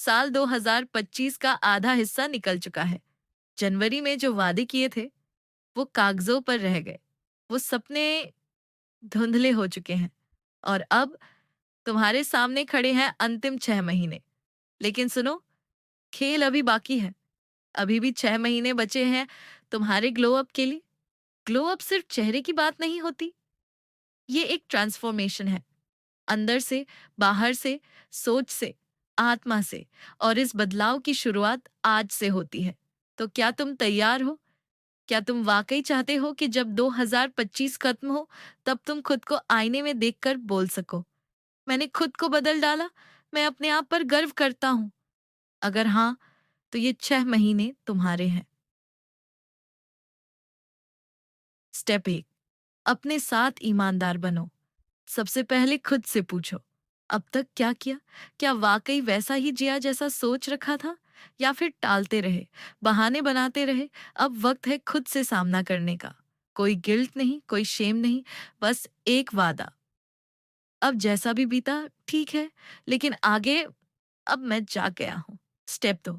साल 2025 का आधा हिस्सा निकल चुका है। जनवरी में जो वादे किए थे, वो कागजों पर रह गए। वो सपने धुंधले हो चुके हैं और अब तुम्हारे सामने खड़े हैं अंतिम 6 महीने। लेकिन सुनो, खेल अभी बाकी है। अभी भी 6 महीने बचे हैं तुम्हारे ग्लो अप के लिए। ग्लो अप सिर्फ चेहरे की बात नहीं होती, ये एक ट्रांसफॉर्मेशन है। अंदर से, बाहर से, सोच से, आत्मा से। और इस बदलाव की शुरुआत आज से होती है। तो क्या तुम तैयार हो? क्या तुम वाकई चाहते हो कि जब 2025 खत्म हो, तब तुम खुद को आईने में देखकर बोल सको, मैंने खुद को बदल डाला, मैं अपने आप पर गर्व करता हूं? अगर हाँ, तो ये 6 महीने तुम्हारे हैं। स्टेप 1, अपने साथ ईमानदार बनो। सबसे पहले खुद से पूछो, अब तक क्या किया? क्या वाकई वैसा ही जिया जैसा सोच रखा था? या फिर टालते रहे, बहाने बनाते रहे? अब वक्त है खुद से सामना करने का। कोई गिल्ट नहीं, कोई शेम नहीं, बस एक वादा, अब जैसा भी बीता ठीक है, लेकिन आगे अब मैं जाग गया हूँ। स्टेप 2,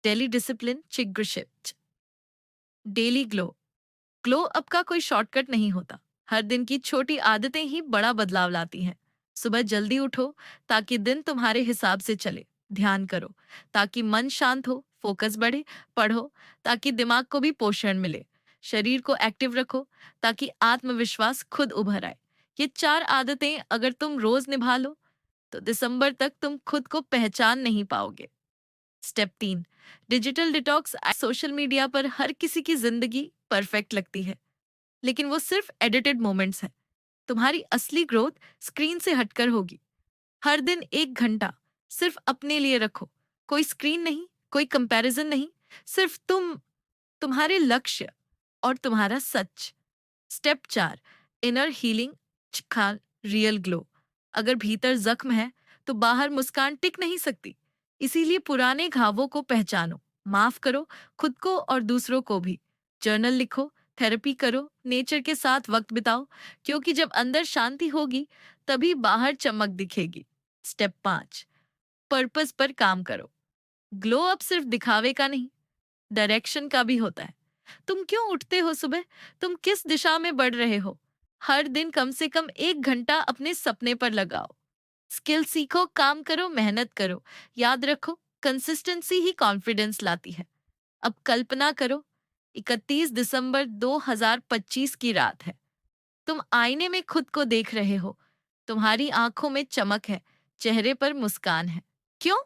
डेली डिसिप्लिन चिक shift. Daily glow. Glow up का कोई शॉर्टकट नहीं होता। हर दिन की छोटी आदतें ही बड़ा बदलाव लाती हैं। सुबह जल्दी उठो ताकि दिन तुम्हारे हिसाब से चले। ध्यान करो ताकि मन शांत हो, फोकस बढ़े। पढ़ो ताकि दिमाग को भी पोषण मिले। शरीर को एक्टिव रखो ताकि आत्मविश्वास खुद उभर आए। ये 4 आदतें अगर तुम रोज निभा लो, तो दिसंबर तक तुम खुद को पहचान नहीं पाओगे। Step 3, digital detox. Social media पर हर किसी की जिंदगी परफेक्ट लगती है, लेकिन वो सिर्फ एडिटेड मोमेंट्स हैं। तुम्हारी असली ग्रोथ स्क्रीन से हटकर होगी। हर दिन 1 घंटा सिर्फ अपने लिए रखो। कोई स्क्रीन नहीं, कोई कंपैरिजन नहीं, सिर्फ तुम, तुम्हारे लक्ष्य और तुम्हारा सच। स्टेप 4, इनर हीलिंग का रियल ग्लो। अगर भीतर जख्म है, तो बाहर मुस्कान टिक नहीं सकती। इसीलिए पुराने घावों को पहचानो, माफ करो खुद को और दूसरों को भी। जर्नल लिखो, थेरेपी करो, नेचर के साथ वक्त बिताओ, क्योंकि जब अंदर शांति होगी, तभी बाहर चमक दिखेगी। स्टेप 5, पर्पस पर काम करो। ग्लो अप सिर्फ दिखावे का नहीं, डायरेक्शन का भी होता है। तुम क्यों उठते हो सुबह? तुम किस दिशा में बढ़ रहे हो? हर दिन कम से कम 1 घंटा अपने सपने पर लगाओ। स्किल सीखो, काम करो, मेहनत करो। याद रखो, कंसिस्टेंसी ही कॉन्फिडेंस लाती है। अब कल्पना करो, 31 दिसंबर 2025 की रात है। तुम आईने में खुद को देख रहे हो। तुम्हारी आंखों में चमक है, चेहरे पर मुस्कान है। क्यों?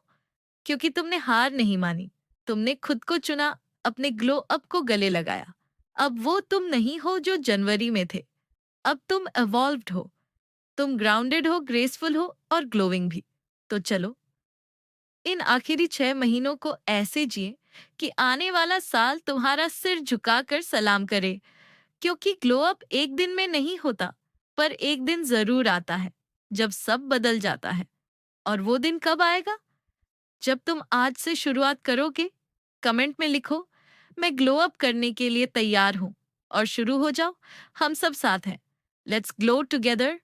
क्योंकि तुमने हार नहीं मानी। तुमने खुद को चुना, अपने ग्लो अप को गले लगाया। अब वो तुम नहीं हो जो जनवरी में थे। अब तुम इवॉल्व्ड हो। तुम ग्राउंडेड हो, ग्रेसफुल हो और ग्लोइंग भी। तो चलो, इन आखिरी 6 महीनों को ऐसे जिए कि आने वाला साल तुम्हारा सिर झुकाकर सलाम करे। क्योंकि ग्लो अप एक दिन में नहीं होता, पर एक दिन जरूर आता है जब सब बदल जाता है। और वो दिन कब आएगा? जब तुम आज से शुरुआत करोगे। कमेंट में लिखो, मैं ग्लो अप करने के लिए तैयार हूं, और शुरू हो जाओ। हम सब साथ हैं। Let's glow together.